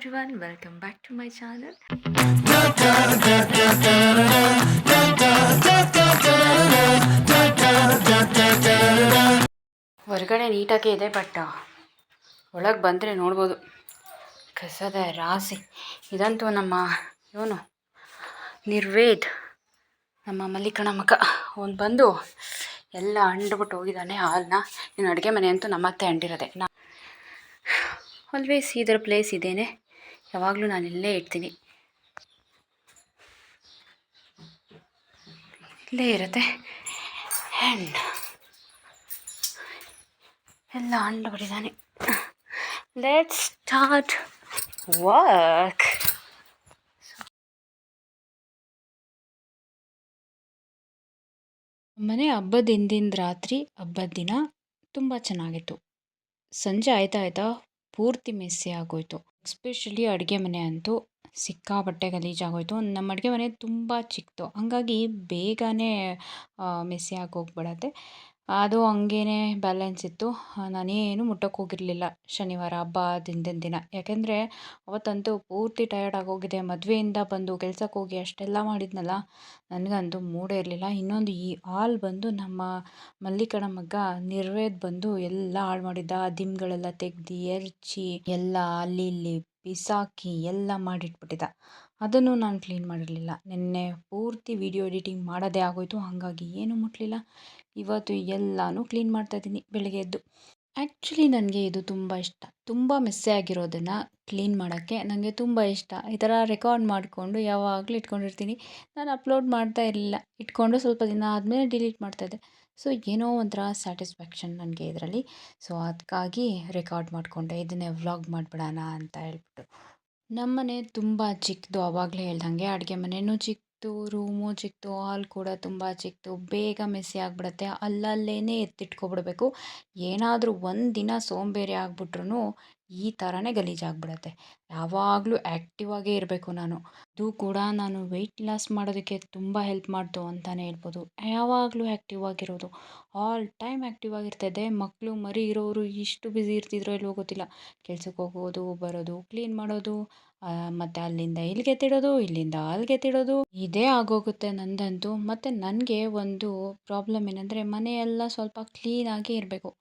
everyone, welcome back to my channel. ಹೊರಗಡೆ ನೀಟಾಗಿ ಇದೆ, ಬಟ್ ಒಳಗೆ ಬಂದರೆ ನೋಡ್ಬೋದು ಕಸದ ರಾಶಿ. ಇದಂತೂ ನಮ್ಮ ಇವನು ನಿರ್ವೇದ್, ನಮ್ಮ ಮಲ್ಲಿಕಣ ಮಗ, ಅವನು ಬಂದು ಎಲ್ಲ ಅಂಡ್ಬಿಟ್ಟು ಹೋಗಿದ್ದಾನೆ ಹಾಲನ್ನ. ಇನ್ನು ಅಡುಗೆ ಮನೆ ಅಂತೂ ನಮ್ಮತ್ತೆ ಅಂಡಿರೋದೆ. ಆಲ್ವೇಸ್ ಇದರ ಪ್ಲೇಸ್ ಇದೇನೆ, ಯಾವಾಗಲೂ ನಾನು ಇಲ್ಲೇ ಇಡ್ತೀನಿ, ಇಲ್ಲೇ ಇರುತ್ತೆ. ಆ್ಯಂಡ್ ಎಲ್ಲ ಅಂಡ್ಬಿಟ್ಟಿದ್ದಾನೆ. Let's start work. ಮನೆ ಹಬ್ಬದ ಹಿಂದಿನ ರಾತ್ರಿ, ಹಬ್ಬದ ದಿನ ತುಂಬ ಚೆನ್ನಾಗಿತ್ತು. ಸಂಜೆ ಆಯ್ತಾ ಪೂರ್ತಿ ಮೆಸ್ಸಿ ಆಗೋಯ್ತು. ಎಸ್ಪೆಷಲಿ ಅಡುಗೆ ಮನೆ ಅಂತೂ ಸಿಕ್ಕಾಪಟ್ಟೆ ಗಲೀಜಾಗೋಯ್ತು. ನಮ್ಮ ಅಡುಗೆ ಮನೆ ತುಂಬ ಚಿಕ್ಕದು, ಹಂಗಾಗಿ ಬೇಗನೆ ಮೆಸ್ಸಿ ಆಗೋಗ್ಬಿಡತ್ತೆ. ಅದು ಹಂಗೇ ಬ್ಯಾಲೆನ್ಸ್ ಇತ್ತು. ನಾನೇನು ಮುಟ್ಟಕ್ಕೆ ಹೋಗಿರಲಿಲ್ಲ ಶನಿವಾರ ಹಬ್ಬ ಹಿಂದಿನ ದಿನ, ಯಾಕೆಂದರೆ ಅವತ್ತಂತೂ ಪೂರ್ತಿ ಟಯರ್ಡ್ ಆಗೋಗಿದೆ. ಮದುವೆಯಿಂದ ಬಂದು ಕೆಲ್ಸಕ್ಕೆ ಹೋಗಿ ಅಷ್ಟೆಲ್ಲ ಮಾಡಿದ್ನಲ್ಲ, ನನಗಂತೂ ಮೂಡೇ ಇರಲಿಲ್ಲ. ಇನ್ನೊಂದು ಈ ಹಾಲ್ ಬಂದು ನಮ್ಮ ಮಲ್ಲಿಕಣ ಮಗ ನಿರ್ವೇದ್ ಬಂದು ಎಲ್ಲ ಹಾಳು ಮಾಡಿದ್ದ. ದಿಂಬುಗಳೆಲ್ಲ ತೆಗ್ದು ಎರಚಿ ಎಲ್ಲ ಅಲ್ಲಿ ಇಲ್ಲಿ ಬಿಸಾಕಿ ಎಲ್ಲ ಮಾಡಿಟ್ಬಿಟ್ಟಿದ್ದ. ಅದನ್ನು ನಾನು ಕ್ಲೀನ್ ಮಾಡಿರಲಿಲ್ಲ. ನಿನ್ನೆ ಪೂರ್ತಿ ವಿಡಿಯೋ ಎಡಿಟಿಂಗ್ ಮಾಡೋದೇ ಆಗೋಯ್ತು, ಹಾಗಾಗಿ ಏನೂ ಮುಟ್ಟಲಿಲ್ಲ. ಇವತ್ತು ಎಲ್ಲನೂ ಕ್ಲೀನ್ ಮಾಡ್ತಾಯಿದ್ದೀನಿ ಬೆಳಗ್ಗೆ ಎದ್ದು. ಆ್ಯಕ್ಚುಲಿ ನನಗೆ ಇದು ತುಂಬ ಇಷ್ಟ. ತುಂಬ ಮೆಸ್ಸಿ ಆಗಿರೋದನ್ನು ಕ್ಲೀನ್ ಮಾಡೋಕ್ಕೆ ನನಗೆ ತುಂಬ ಇಷ್ಟ. ಈ ಥರ ರೆಕಾರ್ಡ್ ಮಾಡಿಕೊಂಡು ಯಾವಾಗಲೂ ಇಟ್ಕೊಂಡಿರ್ತೀನಿ. ನಾನು ಅಪ್ಲೋಡ್ ಮಾಡ್ತಾ ಇರಲಿಲ್ಲ, ಇಟ್ಕೊಂಡು ಸ್ವಲ್ಪ ದಿನ ಆದಮೇಲೆ ಡಿಲೀಟ್ ಮಾಡ್ತಾಯಿದ್ದೆ. ಸೊ ಏನೋ ಒಂಥರ ಸ್ಯಾಟಿಸ್ಫ್ಯಾಕ್ಷನ್ ನನಗೆ ಇದರಲ್ಲಿ. ಸೊ ಅದಕ್ಕಾಗಿ ರೆಕಾರ್ಡ್ ಮಾಡಿಕೊಂಡೆ, ಇದನ್ನೇ ವ್ಲಾಗ್ ಮಾಡಿಬಿಡೋಣ ಅಂತ ಹೇಳ್ಬಿಟ್ಟು. ನಮ್ಮನೆ ತುಂಬ ಚಿಕ್ಕದು, ಆವಾಗಲೇ ಹೇಳ್ದಂಗೆ ಅಡುಗೆ ಮನೆಯೂ ಚಿಕ್ಕದು, ರೂಮು ಚಿಕ್ಕದು, ಹಾಲ್ ಕೂಡ ತುಂಬ ಚಿಕ್ಕದು. ಬೇಗ ಮೆಸ್ಸಿ ಆಗಿಬಿಡತ್ತೆ. ಅಲ್ಲಲ್ಲೇ ಎತ್ತಿಟ್ಕೊಬಿಡ್ಬೇಕು. ಏನಾದರೂ ಒಂದು ದಿನ ಸೋಂಬೇರಿ ಆಗಿಬಿಟ್ರು ಈ ಥರನೇ ಗಲೀಜಾಗಿಬಿಡತ್ತೆ. ಯಾವಾಗಲೂ ಆ್ಯಕ್ಟಿವ್ ಆಗೇ ಇರಬೇಕು ನಾನು. ಇದು ಕೂಡ ನಾನು ವೆಯ್ಟ್ ಲಾಸ್ ಮಾಡೋದಕ್ಕೆ ತುಂಬ ಹೆಲ್ಪ್ ಮಾಡ್ತು ಅಂತಲೇ ಹೇಳ್ಬೋದು. ಯಾವಾಗಲೂ ಆ್ಯಕ್ಟಿವ್ ಆಗಿರೋದು, ಆಲ್ ಟೈಮ್ ಆ್ಯಕ್ಟಿವ್ ಆಗಿರ್ತಾಯಿದ್ದೆ. ಮಕ್ಕಳು ಮರಿ ಇರೋರು ಇಷ್ಟು ಬ್ಯುಸಿ ಇರ್ತಿದ್ರೋ ಇಲ್ವೋ ಗೊತ್ತಿಲ್ಲ. ಕೆಲ್ಸಕ್ಕೆ ಹೋಗೋದು, ಬರೋದು, ಕ್ಲೀನ್ ಮಾಡೋದು, ಮತ್ತು ಅಲ್ಲಿಂದ ಇಲ್ಲಿಗೆ ಎತ್ತಿಡೋದು, ಇಲ್ಲಿಂದ ಅಲ್ಲಿಗೆ ಎತ್ತಿಡೋದು, ಇದೇ ಆಗೋಗುತ್ತೆ ನಂದಂತೂ. ಮತ್ತು ನನಗೆ ಒಂದು ಪ್ರಾಬ್ಲಮ್ ಏನಂದರೆ, ಮನೆಯೆಲ್ಲ ಸ್ವಲ್ಪ ಕ್ಲೀನಾಗಿ ಇರಬೇಕು.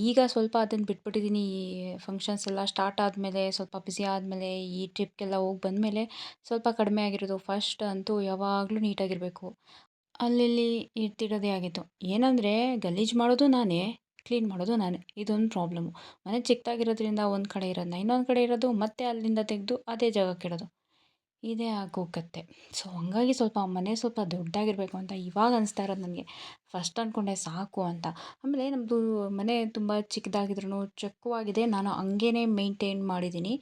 ಈಗ ಸ್ವಲ್ಪ ಅದನ್ನು ಬಿಟ್ಬಿಟ್ಟಿದ್ದೀನಿ. ಈ ಫಂಕ್ಷನ್ಸ್ ಎಲ್ಲ ಸ್ಟಾರ್ಟ್ ಆದಮೇಲೆ, ಸ್ವಲ್ಪ ಬ್ಯುಸಿ ಆದಮೇಲೆ, ಈ ಟ್ರಿಪ್ಗೆಲ್ಲ ಹೋಗಿ ಬಂದಮೇಲೆ ಸ್ವಲ್ಪ ಕಡಿಮೆ ಆಗಿರೋದು. ಫಸ್ಟ್ ಅಂತೂ ಯಾವಾಗಲೂ ನೀಟಾಗಿರಬೇಕು, ಅಲ್ಲಿ ಇಡ್ತಿಡೋದೇ ಆಗಿತ್ತು. ಏನಂದರೆ ಗಲೀಜು ಮಾಡೋದು ನಾನೇ, ಕ್ಲೀನ್ ಮಾಡೋದು ನಾನೇ. ಇದೊಂದು ಪ್ರಾಬ್ಲಮ್ಮು. ಮನೆ ಚಿಕ್ಕದಾಗಿರೋದ್ರಿಂದ ಒಂದು ಕಡೆ ಇರೋದನ್ನ ಇನ್ನೊಂದು ಕಡೆ ಇರೋದು, ಮತ್ತು ಅಲ್ಲಿಂದ ತೆಗೆದು ಅದೇ ಜಾಗಕ್ಕೆ ಇಡೋದು, ಇದೇ ಆಗೋಗುತ್ತೆ. ಸೊ ಹಂಗಾಗಿ ಸ್ವಲ್ಪ ಮನೆ ಸ್ವಲ್ಪ ದೊಡ್ಡದಾಗಿರಬೇಕು ಅಂತ ಇವಾಗ ಅನಿಸ್ತಾ ಇರೋದು ನನಗೆ. ಫಸ್ಟ್ ಅಂದ್ಕೊಂಡೆ ಸಾಕು ಅಂತ. ಆಮೇಲೆ ನಮ್ಮದು ಮನೆ ತುಂಬ ಚಿಕ್ಕದಾಗಿದ್ರೂ ಚೊಕ್ಕವಾಗಿದೆ. ನಾನು ಹಂಗೇ ಮೇಂಟೈನ್ ಮಾಡಿದ್ದೀನಿ.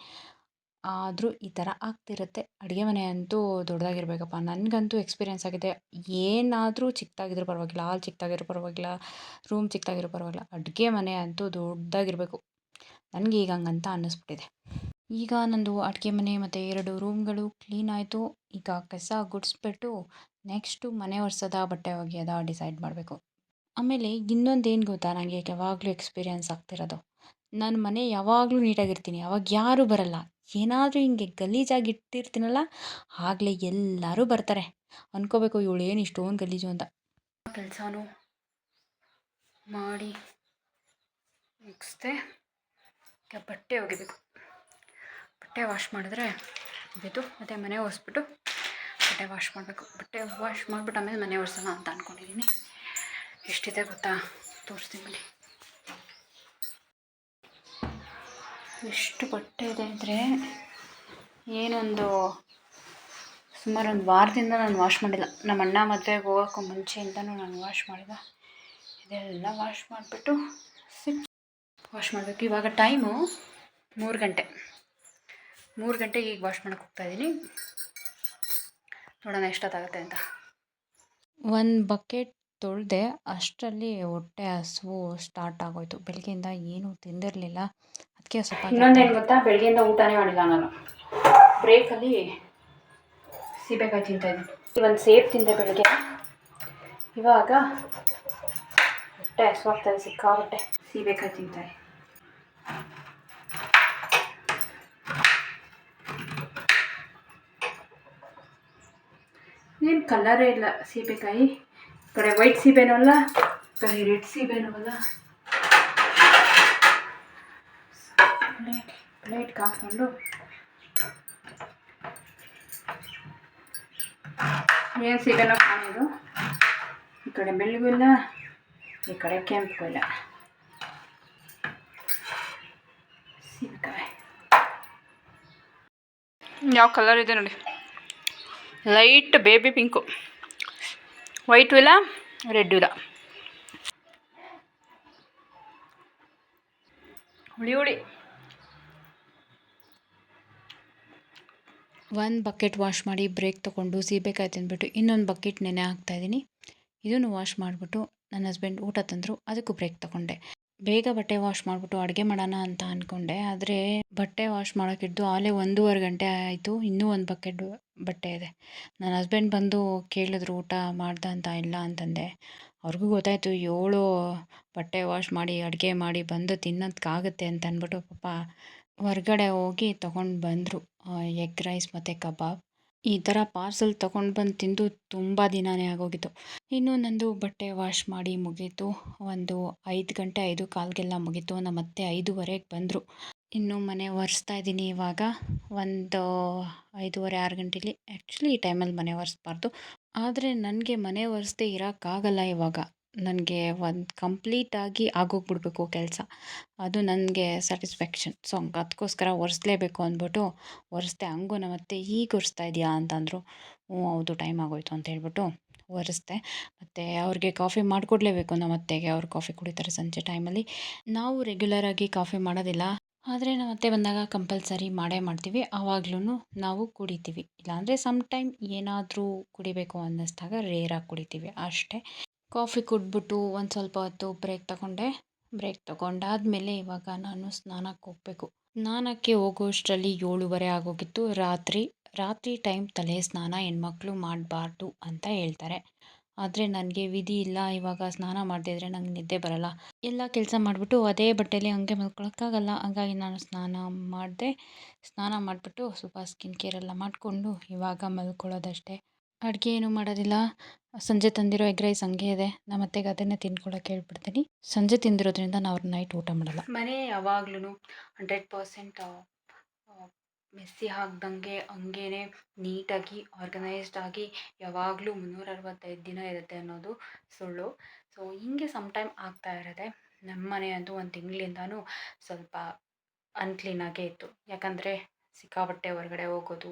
ಆದರೂ ಈ ಥರ ಆಗ್ತಿರುತ್ತೆ. ಅಡುಗೆ ಮನೆ ಅಂತೂ ದೊಡ್ಡದಾಗಿರ್ಬೇಕಪ್ಪ. ನನಗಂತೂ ಎಕ್ಸ್ಪೀರಿಯೆನ್ಸ್ ಆಗಿದೆ. ಏನಾದರೂ ಚಿಕ್ಕದಾಗಿದ್ರೂ ಪರವಾಗಿಲ್ಲ, ಹಾಲ್ ಚಿಕ್ಕದಾಗಿರೋ ಪರವಾಗಿಲ್ಲ, ರೂಮ್ ಚಿಕ್ಕದಾಗಿರೋ ಪರವಾಗಿಲ್ಲ, ಅಡುಗೆ ಮನೆ ಅಂತೂ ದೊಡ್ಡದಾಗಿರಬೇಕು. ನನಗೆ ಈಗ ಹಂಗಂತ ಅನ್ನಿಸ್ಬಿಟ್ಟಿದೆ. ಈಗ ನಂದು ಅಡುಗೆ ಮನೆ ಮತ್ತು 2 ರೂಮ್ಗಳು ಕ್ಲೀನ್ ಆಯಿತು. ಈಗ ಕಸ ಗುಡಿಸ್ಬಿಟ್ಟು ನೆಕ್ಸ್ಟು ಮನೆ ಒರೆಸೋದಾ ಬಟ್ಟೆ ಒಗೆಯೋದಾ ಡಿಸೈಡ್ ಮಾಡಬೇಕು. ಆಮೇಲೆ ಇನ್ನೊಂದೇನು ಗೊತ್ತಾ, ನನಗೆ ಯಾವಾಗಲೂ ಎಕ್ಸ್ಪೀರಿಯೆನ್ಸ್ ಆಗ್ತಿರೋದು, ನಾನು ಮನೆ ಯಾವಾಗಲೂ ನೀಟಾಗಿರ್ತೀನಿ, ಅವಾಗ ಯಾರೂ ಬರಲ್ಲ. ಏನಾದರೂ ಹಿಂಗೆ ಗಲೀಜಾಗಿ ಇಟ್ಟಿರ್ತೀನಲ್ಲ, ಆಗಲೇ ಎಲ್ಲರೂ ಬರ್ತಾರೆ. ಅಂದ್ಕೋಬೇಕು ಇವಳೇನು ಇಷ್ಟೊಂದು ಗಲೀಜು ಅಂತ. ಕೆಲಸನೂ ಮಾಡಿ ಮುಗಿಸ್ದೆ. ಈಗ ಬಟ್ಟೆ ಒಗಿಬೇಕು. ಬಟ್ಟೆ ವಾಶ್ ಮಾಡಿದ್ರೆ ಇದು, ಮತ್ತು ಮನೆ ಒರೆಸ್ಬಿಟ್ಟು ಬಟ್ಟೆ ವಾಶ್ ಮಾಡಬೇಕು. ಬಟ್ಟೆ ವಾಶ್ ಮಾಡಿಬಿಟ್ಟು ಆಮೇಲೆ ಮನೆ ಒರೆಸೋಣ ಅಂತ ಅಂದ್ಕೊಂಡಿದ್ದೀನಿ. ಎಷ್ಟಿದೆ ಗೊತ್ತಾ, ತೋರಿಸ್ತೀನಿ ಬನ್ನಿ. ಎಷ್ಟು ಬಟ್ಟೆ ಇದೆ ಅಂದರೆ, ಏನೊಂದು ಸುಮಾರು ಒಂದು ವಾರದಿಂದ ನಾನು ವಾಶ್ ಮಾಡಿಲ್ಲ. ನಮ್ಮ ಅಣ್ಣ ಮದುವೆಗೆ ಹೋಗೋಕ್ಕೂ ಮುಂಚೆಯಿಂದನೂ ನಾನು ವಾಶ್ ಮಾಡಿಲ್ಲ. ಇದೆಲ್ಲ ವಾಶ್ ಮಾಡಿಬಿಟ್ಟು ವಾಶ್ ಮಾಡಬೇಕು. ಇವಾಗ ಟೈಮು 3 ಗಂಟೆ. 3 ಗಂಟೆಗೆ ಈಗ ವಾಶ್ ಮಾಡೋಕ್ಕೆ ಹೋಗ್ತಾಯಿದ್ದೀನಿ. ನೋಡೋಣ ಎಷ್ಟೊತ್ತಾಗುತ್ತೆ ಅಂತ. ಒಂದು ಬಕೆಟ್ ತೊಳೆದೆ, ಅಷ್ಟರಲ್ಲಿ ಹೊಟ್ಟೆ ಹಸಿವು ಸ್ಟಾರ್ಟ್ ಆಗೋಯ್ತು. ಬೆಳಗ್ಗೆಯಿಂದ ಏನೂ ತಿಂದಿರಲಿಲ್ಲ, ಅದಕ್ಕೆ ಸ್ವಲ್ಪ. ಇನ್ನೊಂದೇನು ಗೊತ್ತಾ, ಬೆಳಗ್ಗೆಯಿಂದ ಊಟನೇ ಮಾಡಿಲ್ಲ ನಾನು. ಬ್ರೇಕಲ್ಲಿ ಸೀಬೆಕಾಯಿ ತಿಂತಾಯಿದ್ದೀನಿ. ಒಂದು ಸೇಬು ತಿಂದೆ ಬೆಳಗ್ಗೆ. ಇವಾಗ ಹೊಟ್ಟೆ ಹಸಿವಾಗ್ತಾಯಿದೆ ಸಿಕ್ಕಾಬಟ್ಟೆ. ಸೀಬೆಕಾಯಿ ತಿಂತಾರೆ. ಏನು ಕಲರೇ ಇಲ್ಲ ಸೀಬೆಕಾಯಿ. ಈ ಕಡೆ ವೈಟ್ ಸೀಬೆನೂ ಅಲ್ಲ, ಈ ಕಡೆ ರೆಡ್ ಸೀಬೆನೂ ಅಲ್ಲ. ಪ್ಲೇಟ್ಗೆ ಹಾಕ್ಕೊಂಡು ಏನು ಸೀಬೆನೋ ಕಾಣೋದು. ಈ ಕಡೆ ಬೆಳ್ಳಗೂ ಇಲ್ಲ, ಈ ಕಡೆ ಕೆಂಪು ಇಲ್ಲ. ಸೀಬೆಕಾಯಿ ಯಾವ ಕಲರ್ ಇದೆ ನೋಡಿ, ಲೈಟ್ ಬೇಬಿ ಪಿಂಕು, ವೈಟು ಇಲ್ಲ ರೆಡ್ಡು ಇಲ್ಲ. ಹುಳಿ ಹುಳಿ. ಒಂದು ಬಕೆಟ್ ವಾಶ್ ಮಾಡಿ ಬ್ರೇಕ್ ತೊಗೊಂಡು ಸೀಬೆಕಾಯಿ ತಿಂದ್ಬಿಟ್ಟು ಇನ್ನೊಂದು ಬಕೆಟ್ ನೆನೆ ಹಾಕ್ತಾಯಿದ್ದೀನಿ. ಇದನ್ನು ವಾಶ್ ಮಾಡಿಬಿಟ್ಟು ನನ್ನ ಹಸ್ಬೆಂಡ್ ಊಟ ತಂದರು, ಅದಕ್ಕೂ ಬ್ರೇಕ್ ತೊಗೊಂಡೆ. ಬೇಗ ಬಟ್ಟೆ ವಾಶ್ ಮಾಡಿಬಿಟ್ಟು ಅಡುಗೆ ಮಾಡೋಣ ಅಂತ ಅಂದ್ಕೊಂಡೆ. ಆದರೆ ಬಟ್ಟೆ ವಾಶ್ ಮಾಡೋಕ್ಕಿದ್ದು ಆಲೇ 1.5 ಗಂಟೆ ಆಯಿತು. ಇನ್ನೂ ಒಂದು ಬಕೆಟ್ ಬಟ್ಟೆ ಇದೆ. ನನ್ನ ಹಸ್ಬೆಂಡ್ ಬಂದು ಕೇಳಿದ್ರು ಊಟ ಮಾಡ್ದೆ ಅಂತ. ಇಲ್ಲ ಅಂತಂದೆ. ಅವ್ರಿಗೂ ಗೊತ್ತಾಯಿತು 7 ಬಟ್ಟೆ ವಾಶ್ ಮಾಡಿ ಅಡುಗೆ ಮಾಡಿ ಬಂದು ತಿನ್ನೋದಕ್ಕಾಗುತ್ತೆ ಅಂತ ಅಂದ್ಬಿಟ್ಟು ಪಾಪ ಹೊರಗಡೆ ಹೋಗಿ ತೊಗೊಂಡು ಬಂದರು ಎಗ್ ರೈಸ್ ಮತ್ತು ಕಬಾಬ್. ಈ ಥರ ಪಾರ್ಸಲ್ ತೊಗೊಂಡು ಬಂದು ತಿಂದು ತುಂಬ ದಿನವೇ ಆಗೋಗಿತ್ತು. ಇನ್ನು ನಂದು ಬಟ್ಟೆ ವಾಶ್ ಮಾಡಿ ಮುಗೀತು. ಒಂದು 5 ಗಂಟೆ 5:15ಗೆಲ್ಲ ಮುಗೀತು. ನಮ್ಮ ಅತ್ತೆ 5:15ಗೆ ಬಂದರು. ಇನ್ನು ಮನೆ ಒರೆಸ್ತಾ ಇದ್ದೀನಿ ಇವಾಗ. ಒಂದು 5:30 6 ಗಂಟೆಲಿ. ಆ್ಯಕ್ಚುಲಿ ಈ ಟೈಮಲ್ಲಿ ಮನೆ ಒರೆಸ್ಬಾರ್ದು, ಆದರೆ ನನಗೆ ಮನೆ ಒರೆಸ್ದೇ ಇರೋಕ್ಕಾಗಲ್ಲ ಇವಾಗ. ನನಗೆ ಒಂದು ಕಂಪ್ಲೀಟಾಗಿ ಆಗೋಗ್ಬಿಡ್ಬೇಕು ಕೆಲಸ, ಅದು ನನಗೆ ಸ್ಯಾಟಿಸ್ಫ್ಯಾಕ್ಷನ್. ಸೊ ಅದಕ್ಕೋಸ್ಕರ ಒರೆಸ್ಲೇಬೇಕು ಅಂದ್ಬಿಟ್ಟು ಒರೆಸ್ದೆ. ಹಂಗೂ ನಮ್ಮ ಅತ್ತೆ ಈಗ ಒರೆಸ್ತಾ ಇದೆಯಾ ಅಂತಂದರು. ಹ್ಞೂ ಹೌದು, ಟೈಮ್ ಆಗೋಯ್ತು ಅಂತ ಹೇಳ್ಬಿಟ್ಟು ಒರೆಸ್ದೆ. ಮತ್ತು ಅವ್ರಿಗೆ ಕಾಫಿ ಮಾಡಿಕೊಡ್ಲೇಬೇಕು ನಮ್ಮ ಅತ್ತೆಗೆ. ಅವ್ರು ಕಾಫಿ ಕುಡಿತಾರೆ ಸಂಜೆ ಟೈಮಲ್ಲಿ. ನಾವು ರೆಗ್ಯುಲರಾಗಿ ಕಾಫಿ ಮಾಡೋದಿಲ್ಲ, ಆದರೆ ನಮ್ಮ ಅತ್ತೆ ಬಂದಾಗ ಕಂಪಲ್ಸರಿ ಮಾಡೇ ಮಾಡ್ತೀವಿ. ಆವಾಗ್ಲೂ ನಾವು ಕುಡಿತೀವಿ. ಇಲ್ಲಾಂದರೆ ಸಮ್ ಟೈಮ್ ಏನಾದರೂ ಕುಡಿಬೇಕು ಅನ್ನಿಸ್ದಾಗ ರೇರಾಗಿ ಕುಡಿತೀವಿ ಅಷ್ಟೇ. ಕಾಫಿ ಕುಡಿದ್ಬಿಟ್ಟು ಒಂದು ಸ್ವಲ್ಪ ಹೊತ್ತು ಬ್ರೇಕ್ ತಗೊಂಡೆ. ಬ್ರೇಕ್ ತೊಗೊಂಡಾದ್ಮೇಲೆ ಇವಾಗ ನಾನು ಸ್ನಾನಕ್ಕೆ ಹೋಗಬೇಕು. ಸ್ನಾನಕ್ಕೆ ಹೋಗೋಷ್ಟರಲ್ಲಿ 7:30 ಆಗೋಗಿತ್ತು. ರಾತ್ರಿ ಟೈಮ್ ತಲೆ ಸ್ನಾನ ಹೆಣ್ಮಕ್ಳು ಮಾಡಬಾರ್ದು ಅಂತ ಹೇಳ್ತಾರೆ. ಆದರೆ ನನಗೆ ವಿಧಿ ಇಲ್ಲ. ಇವಾಗ ಸ್ನಾನ ಮಾಡದಿದ್ರೆ ನಂಗೆ ನಿದ್ದೆ ಬರಲ್ಲ. ಎಲ್ಲ ಕೆಲಸ ಮಾಡಿಬಿಟ್ಟು ಅದೇ ಬಟ್ಟೆಯಲ್ಲಿ ಹಂಗೆ ಮಲ್ಕೊಳಕ್ಕಾಗಲ್ಲ. ಹಾಗಾಗಿ ನಾನು ಸ್ನಾನ ಮಾಡಿದೆ. ಸ್ನಾನ ಮಾಡಿಬಿಟ್ಟು ಸ್ವಲ್ಪ ಸ್ಕಿನ್ ಕೇರ್ ಎಲ್ಲ ಮಾಡಿಕೊಂಡು ಇವಾಗ ಮಲ್ಕೊಳ್ಳೋದಷ್ಟೇ. ಅಡುಗೆ ಏನೂ ಮಾಡೋದಿಲ್ಲ. ಸಂಜೆ ತಂದಿರೋ ಎಗ್ ರೈಸ್ ಹಂಗೆ ಇದೆ. ನಮ್ಮ ಅತ್ತೆಗೆ ಅದನ್ನೇ ತಿನ್ಕೊಳಕ್ಕೆ ಹೇಳ್ಬಿಡ್ತೀನಿ. ಸಂಜೆ ತಿಂದಿರೋದ್ರಿಂದ ನಾವು ನೈಟ್ ಊಟ ಮಾಡಲ್ಲ. ಮನೆ ಯಾವಾಗ್ಲೂ 100% ಮೆಸ್ಸಿ ಆಗ್ದಂಗೆ ಹಂಗೇ ನೀಟಾಗಿ ಆರ್ಗನೈಸ್ಡ್ ಆಗಿ ಯಾವಾಗಲೂ 365 ದಿನ ಇರುತ್ತೆ ಅನ್ನೋದು ಸುಳ್ಳು. ಸೊ ಹಿಂಗೆ ಸಮ್ ಟೈಮ್ ಆಗ್ತಾ ಇರುತ್ತೆ. ನಮ್ಮ ಮನೆ ಅಂತೂ 1 ತಿಂಗಳಿಂದನೂ ಸ್ವಲ್ಪ ಅನ್ಕ್ಲೀನಾಗೇ ಇತ್ತು. ಯಾಕಂದರೆ ಸಿಕ್ಕಾಪಟ್ಟೆ ಹೊರಗಡೆ ಹೋಗೋದು,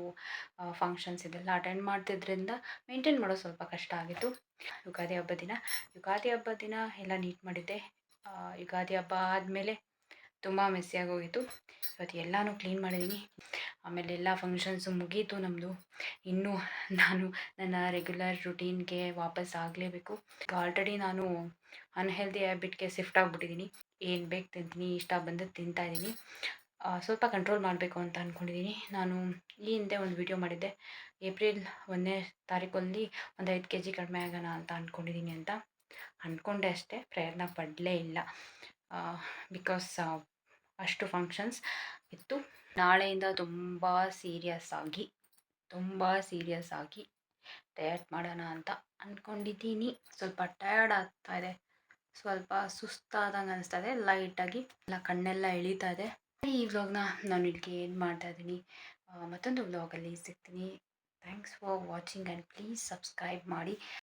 ಫಂಕ್ಷನ್ಸ್ ಇದೆಲ್ಲ ಅಟೆಂಡ್ ಮಾಡ್ತಿದ್ರಿಂದ ಮೇಂಟೈನ್ ಮಾಡೋದು ಸ್ವಲ್ಪ ಕಷ್ಟ ಆಗಿತ್ತು. ಯುಗಾದಿ ಹಬ್ಬದ ದಿನ ಎಲ್ಲ ನೀಟ್ ಮಾಡಿದ್ದೆ. ಯುಗಾದಿ ಹಬ್ಬ ಆದಮೇಲೆ ತುಂಬ ಮೆಸ್ಸಿಯಾಗಿ ಹೋಗಿತ್ತು. ಇವತ್ತು ಎಲ್ಲನೂ ಕ್ಲೀನ್ ಮಾಡಿದ್ದೀನಿ. ಆಮೇಲೆ ಎಲ್ಲ ಫಂಕ್ಷನ್ಸು ಮುಗೀತು ನಮ್ಮದು. ಇನ್ನೂ ನಾನು ನನ್ನ ರೆಗ್ಯುಲರ್ ರುಟೀನ್ಗೆ ವಾಪಸ್ ಆಗಲೇಬೇಕು. ಆಲ್ರೆಡಿ ನಾನು ಅನ್ಹೆಲ್ದಿ ಹ್ಯಾಬಿಟ್ಗೆ ಶಿಫ್ಟ್ ಆಗಿಬಿಟ್ಟಿದ್ದೀನಿ. ಏನು ಬೇಕು ತಿಂತೀನಿ, ಇಷ್ಟ ಬಂದದ್ದು ತಿಂತಾಯಿದ್ದೀನಿ. ಸ್ವಲ್ಪ ಕಂಟ್ರೋಲ್ ಮಾಡಬೇಕು ಅಂತ ಅಂದ್ಕೊಂಡಿದ್ದೀನಿ. ನಾನು ಈ ಹಿಂದೆ ಒಂದು ವಿಡಿಯೋ ಮಾಡಿದ್ದೆ, ಏಪ್ರಿಲ್ 1ನೇ ತಾರೀಕಲ್ಲಿ ಒಂದು 5 kg ಕಡಿಮೆ ಆಗೋಣ ಅಂತ ಅಂದ್ಕೊಂಡಿದ್ದೀನಿ ಅಂತ. ಅಂದ್ಕೊಂಡೆ ಅಷ್ಟೇ, ಪ್ರಯತ್ನ ಪಡಲೇ ಇಲ್ಲ. ಬಿಕಾಸ್ ಅಷ್ಟು ಫಂಕ್ಷನ್ಸ್ ಇತ್ತು. ನಾಳೆಯಿಂದ ತುಂಬ ಸೀರಿಯಸ್ ಆಗಿ ಡಯಟ್ ಮಾಡೋಣ ಅಂತ ಅಂದ್ಕೊಂಡಿದ್ದೀನಿ. ಸ್ವಲ್ಪ ಟಯರ್ಡ್ ಆಗ್ತಾಯಿದೆ, ಸ್ವಲ್ಪ ಸುಸ್ತಾದಂಗೆ ಅನಿಸ್ತಾ ಇದೆ. ಲೈಟಾಗಿ ಎಲ್ಲ ಕಣ್ಣೆಲ್ಲ ಎಳೀತಾ ಇದೆ. ಈ ವ್ಲಾಗ್ನ ನಾನು ಇಲ್ಲಿಗೆ ಏನು ಮಾಡ್ತಾಯಿದ್ದೀನಿ. ಮತ್ತೊಂದು ವ್ಲಾಗಲ್ಲಿ ಸಿಗ್ತೀನಿ. Thanks for watching and please subscribe ಮಾಡಿ.